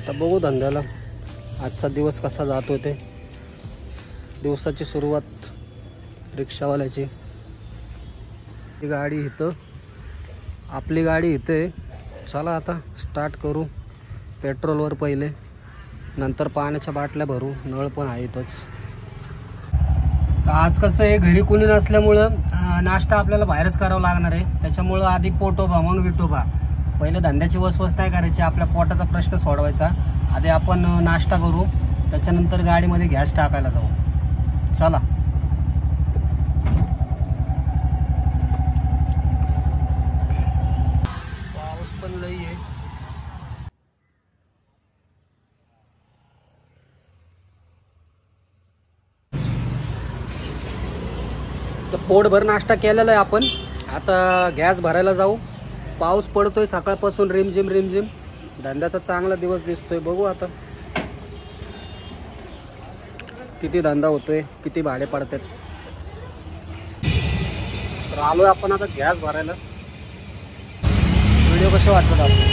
आता बघू धंद्याला आजचा दिवस कसा जातो ते। दिवसाची सुरुवात रिक्षावाल्याची। ही गाडी इथं, आपली गाडी इथे। चला आता स्टार्ट करू। पेट्रोलवर पहिले, नंतर पाण्याच्या बाटल्या भरू। नळ पण आहे इथंच। आज कसं आहे, घरी कोणी नसल्यामुळं नाश्ता आपल्याला बाहेरच करावा लागणार आहे। त्याच्यामुळं आधी पोटोबा मग विठोबा। पहिले धंद्याची वसवस नाही करायची, आपल्या पोटाचा प्रश्न सोडवायचा। आधी आपण नाश्ता करू, त्याच्यानंतर गाडीमध्ये गॅस टाकायला जाऊ। चला पाऊस पण लई आहे। तर पोटभर नाश्ता केलेला आहे आपण। आता गॅस भरायला जाऊ। पाऊस पडतोय सकाळपासून रिमझिम रिमझिम। धंद्याचा चांगला दिवस दिसतोय। बघू आता किती धंदा होतोय, किती भाडे पडतात। तर आलोय आपण आता गॅस भरायला। व्हिडिओ कसे वाटतात आपले?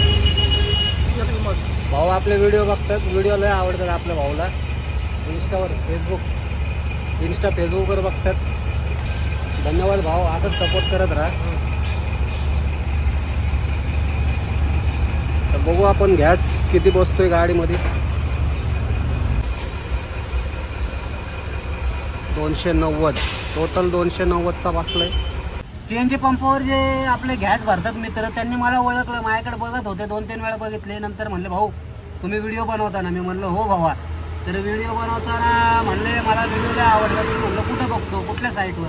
भाऊ आपले व्हिडिओ बघतात, व्हिडिओ लय आवडतात आपल्या भाऊला। इंस्टा फेसबुकवर बघतात। धन्यवाद भाऊ, असंच सपोर्ट करत राहा। तर बघू आपण गॅस किती बसतोय गाडीमध्ये। 290 टोटल 290चा बसलाय। सीएनजी पंपावर जे आपले गॅस भरतात मित्र, त्यांनी मला ओळखलं। माझ्याकडे बघत होते, 2-3 वेळा बघितले। नंतर म्हणले भाऊ तुम्ही व्हिडिओ बनवता ना? मी म्हणलं हो भावा। तर व्हिडिओ बनवताना म्हणले मला व्हिडिओ लय आवडला। मी म्हणलं कुठं बघतो, कुठल्या साईटवर?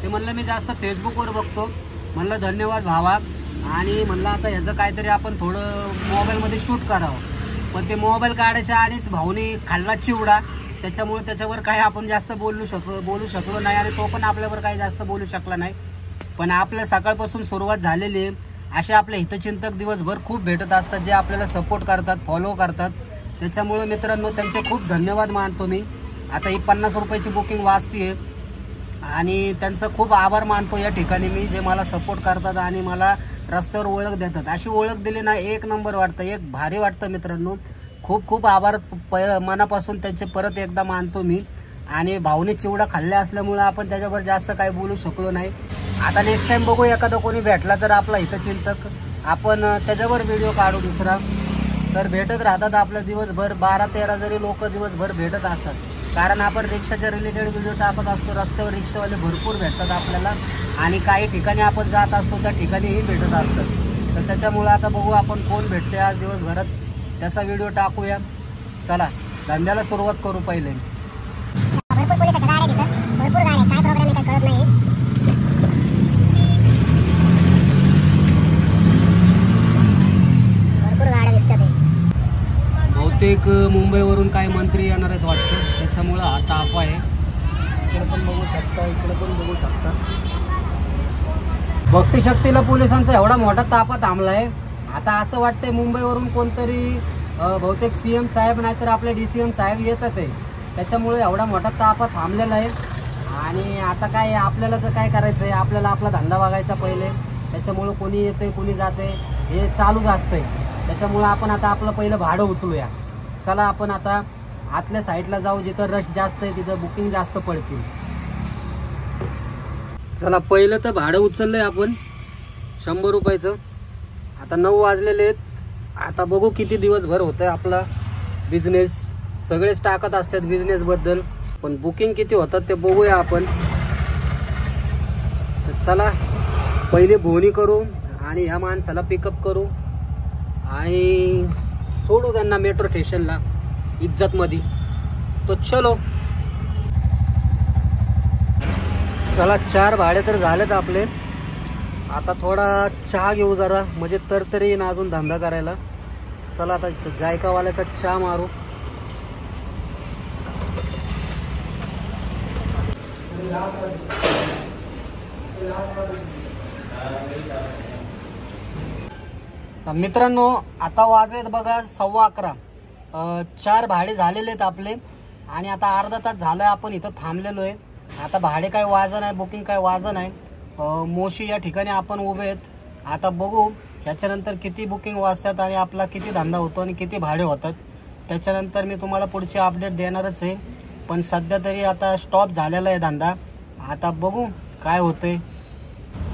ते म्हणलं मी जास्त फेसबुकवर बघतो। म्हणलं धन्यवाद भावा। आणि म्हणलं आता ह्याचं काहीतरी आपण थोडं मोबाईलमध्ये शूट करावं। पण ते मोबाईल काढायच्या आधीच भाऊने खाल्ला चिवडा। त्याच्यामुळे त्याच्यावर काही आपण जास्त बोलू शकलो नाही। आणि तो पण आपल्यावर काही जास्त बोलू शकला नाही। पण आपल्या सकाळपासून सुरुवात झालेली आहे। असे आपले हितचिंतक दिवसभर खूप भेटत असतात, जे आपल्याला सपोर्ट करतात, फॉलो करतात। त्याच्यामुळे मित्रांनो त्यांचे खूप धन्यवाद मानतो मी। आता ही 50 रुपयाची बुकिंग वाचतीये आणि त्यांचा खूप आभार मानतो या ठिकाणी मी, जे मला सपोर्ट करतात आणि मला रस्त्यावर ओळख देतात। अशी ओळख दिली ना एक नंबर वाटतं, एक भारी वाटतं मित्रांनो। खूप खूप आभार मनापासून त्यांचे परत एकदा मानतो मी। आणि भाऊने चिवडा खाल्ला असल्यामुळे आपण त्याच्यावर जास्त काही बोलू शकलो नाही। आता नेक्स्ट टाइम बघू, एखादा कोणी भेटला तर आपला हितचिंतक, आपण त्याच्यावर व्हिडिओ काढू दुसरा। तर भेटत राहतात आपल्या दिवसभर 12-13 जरी लोक दिवसभर भेटत असतात। कारण आपण रिक्षाच्या रिलेटेड व्हिडिओ टाकत असतो। रस्त्यावर रिक्षावाले भरपूर भेटतात आपल्याला। आणि काही ठिकाणी आपण जात असतो, त्या ठिकाणीही भेटत असतात। तर त्याच्यामुळे आता बघू आपण कोण भेटते आज दिवसभरात, त्याचा व्हिडिओ टाकूया। चला धंद्याला सुरुवात करू पहिले। बहुतेक मुंबईवरून काही मंत्री येणार आहेत वाटतं, त्याच्यामुळं हा ताप आहे। इकडे पण बघू शकता, इकडे पण बघू शकता। भक्तिशक्तीला पोलिसांचा एवढा मोठा तापा थांबलाय। आता असं वाटतंय मुंबईवरून कोणतरी बहुतेक सीएम साहेब नाही तर आपले डीसीएम साहेब येतात आहे। त्याच्यामुळे एवढा मोठा तापा थांबलेला आहे। आणि आता काय आपल्याला तर काय करायचंय, आपल्याला आपला धंदा बघायचा पहिले। त्याच्यामुळे कोणी येते कोणी जाते हे चालूच असतंय। त्याच्यामुळे आपण आता आपलं पहिलं भाडं उचलूया। चला आपण आता आतल्या साईडला जाऊ, जिथं रश जास्त आहे, तिथं बुकिंग जास्त पडतील। चला पहिलं तर भाडं उचललंय आपण 100 रुपयाचं। आता 9 वाजलेले आहेत। आता बघू किती दिवसभर होतंय आपला बिझनेस। सगळेच टाकत असतात बिझनेस बद्दल, पण बुकिंग किती होतात ते बघूया आपण। तर चला पहिले बोनी करू आणि ह्या माणसाला पिकअप करू आणि सोडू त्यांना मेट्रो स्टेशनला इज्जत मध्ये। तो चलो चला 4 भाडे तर झालेत आपले। आता थोडा चहा घेऊ जरा, म्हणजे तरतरी येईन अजून धंदा करायला। चला आता जायकावाल्याचा चहा मारू। मित्रांनो आता वाजलेत बघा 11:15। 4 भाडे झालेले आहेत आपले आणि आता अर्धा तास झालं आपण इथं थांबलेलो आहे। आता भाडे काय वाजन आहे, बुकिंग काय वाजन आहे। मोशी या ठिकाणी आपण उभे आहेत। आता बघू याच्यानंतर किती बुकिंग वाजतात आणि आपला किती धंदा होतो आणि किती भाडे होतात त्याच्यानंतर मी तुम्हाला पुढची अपडेट देणारच आहे. पण सध्या तरी आता स्टॉप झालेला आहे धंदा. आता बघू काय होतंय.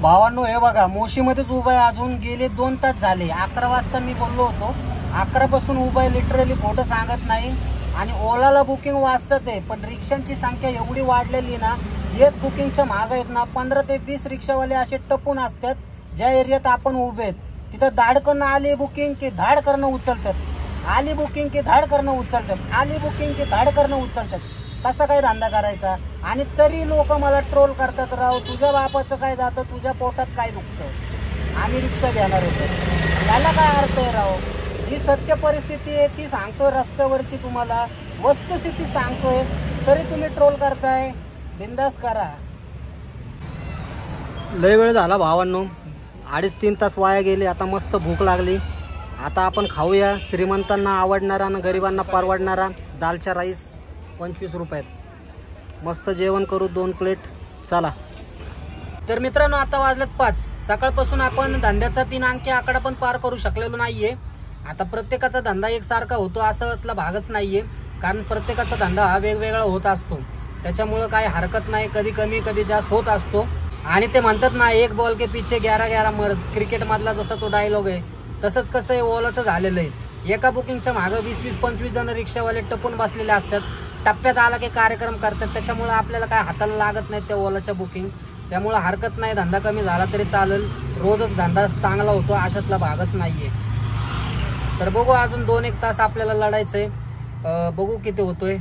भावांनो हे बघा मोशीमध्येच उभा आहे, अजून गेले 2 तास झाले. 11 वाजता मी बोललो होतो, 11 पासून उभा आहे. लिटरली खोटं सांगत नाही. आणि ओलाला बुकिंग वाजतात आहे, पण रिक्षांची संख्या एवढी वाढलेली ना, एक बुकिंगच्या माग आहेत ना 15 ते 20 रिक्षावाले असे टपून असतात. ज्या एरियात आपण उभे आहेत तिथं धाड करणं आली बुकिंग की धाड करणं उचलतात, आली बुकिंग की धाड करणं उचलतात, आली बुकिंग की धाड करणं उचलतात. कसा काय धंदा करायचा? आणि तरी लोक मला ट्रोल करतात, राव तुझ्या बापाचं काय जातं, तुझ्या पोटात काय दुखतं, आम्ही रिक्षा घेणार होतो. याला काय अर्थ आहे राव? जी सत्य परिस्थिती आहे ती सांगतोय, रस्त्यावरची तुम्हाला वस्तुस्थिती सांगतोय, तरी तुम्ही ट्रोल करताय. बिंदास करा. लय वेळ झाला भावांनो, 2.5-3 तास वाया गेले. आता मस्त भूक लागली. आता आपण खाऊया श्रीमंतांना आवडणारा आणि गरिबांना परवडणारा दालचा राईस 25 रुपयात. मस्त जेवण करू 2 प्लेट. चला. तर मित्रांनो आता वाजलेत 5. सकाळपासून आपण धंद्याचा 3 अंकी आकडा पण पार करू शकलेलो नाहीये. आता प्रत्येकाचा धंदा एकसारखा होतो असं भागच नाहीये, कारण प्रत्येकाचा धंदा हा वेगवेगळा होत असतो. त्याच्यामुळे काही हरकत नाही, कधी कमी कधी जास्त होत असतो. आणि ते म्हणतात ना, एक बॉल के पीछे 11-11 मर्द. क्रिकेट मधला जसा तो डायलॉग आहे तसंच कसं आहे ओलाचं झालेलं आहे. एका बुकिंगच्या मागं 20-25 जण रिक्षावाले टपून बसलेले असतात. टप्प्यात आला की कार्यक्रम करतात. त्याच्यामुळे आपल्याला काय हाताला लागत नाही त्या ओलाच्या बुकिंग. त्यामुळे हरकत नाही, धंदा कमी झाला तरी चालेल, रोजच धंदा चांगला होतो अशातला भागच नाहीये. तर बघू अजून 2-1 तास आपल्याला लढायचंय. बघू किती होतोय.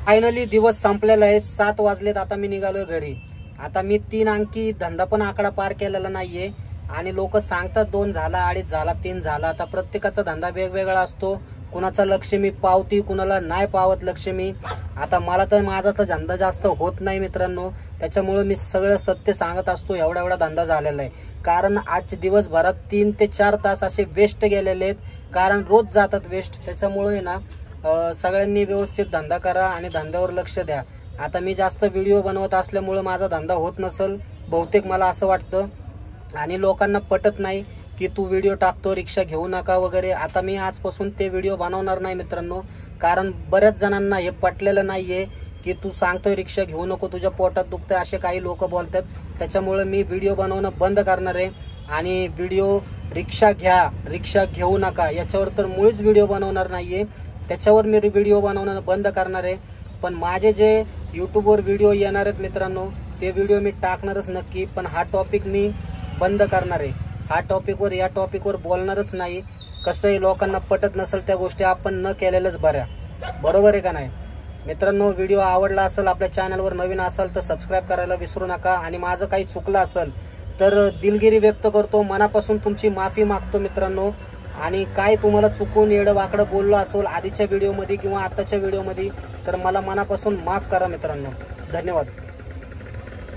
फायनली दिवस संपलेला आहे. 7 वाजलेत. आता मी निघालोय घरी. आता मी 3 अंकी धंदा पण आकडा पार केलेला नाहीये. आणि लोक सांगतात 2 झाला, 2.5 झाला, 3 झाला. आता प्रत्येकाचा धंदा वेगवेगळा असतो. कुणाचा लक्ष्मी पावती, कुणाला नाही पावत लक्ष्मी. आता मला तर माझा तर धंदा जास्त होत नाही मित्रांनो. त्याच्यामुळे मी सगळं सत्य सांगत असतो. एवढा धंदा झालेला आहे. कारण आज दिवसभरात 3 ते 4 तास असे वेस्ट गेलेले आहेत. कारण रोज जातात वेस्ट. त्याच्यामुळे ना सगळ्यांनी व्यवस्थित धंदा करा आणि धंद्यावर लक्ष द्या. आता मी जास्त व्हिडिओ बनवत असल्यामुळे माझा धंदा होत नसेल बहुतेक, मला असं वाटतं. आणि लोकांना पटत नाही की तू व्हिडिओ टाकतो रिक्षा घेऊ नका वगैरे. आता मी आजपासून ते व्हिडिओ बनवणार नाही मित्रांनो, कारण बऱ्याच जणांना हे पटलेलं नाहीये की तू सांगतोय रिक्षा घेऊ नको, तुझ्या पोटात दुखतंय, असे काही लोक बोलतात. त्याच्यामुळे मी व्हिडिओ बनवणं बंद करणार आहे. आणि व्हिडिओ रिक्षा घ्या रिक्षा घेऊ नका याच्यावर तर मुळीच व्हिडिओ बनवणार नाहीये. त्याच्यावर मी व्हिडिओ बनवणं बंद करणार आहे. पण माझे जे यूट्यूबवर व्हिडिओ येणार आहेत मित्रांनो, ते व्हिडिओ मी टाकणारच नक्की. पण हा टॉपिक मी बंद करणार आहे. हा टॉपिकवर या टॉपिकवर बोलणारच नाही. कसं आहे, लोकांना पटत नसेल त्या गोष्टी आपण न केलेल्याच बऱ्या. बरोबर आहे का नाही मित्रांनो? व्हिडिओ आवडला असेल, आपल्या चॅनलवर नवीन असाल तर सबस्क्राईब करायला विसरू नका. आणि माझं काही चुकलं असेल तर दिलगिरी व्यक्त करतो, मनापासून तुमची माफी मागतो मित्रांनो. आणि काय तुम्हाला चुकून येडं वाकडं बोललो असेल आधीच्या व्हिडिओमध्ये किंवा आताच्या व्हिडिओमध्ये तर मला मनापासून माफ करा मित्रांनो. धन्यवाद.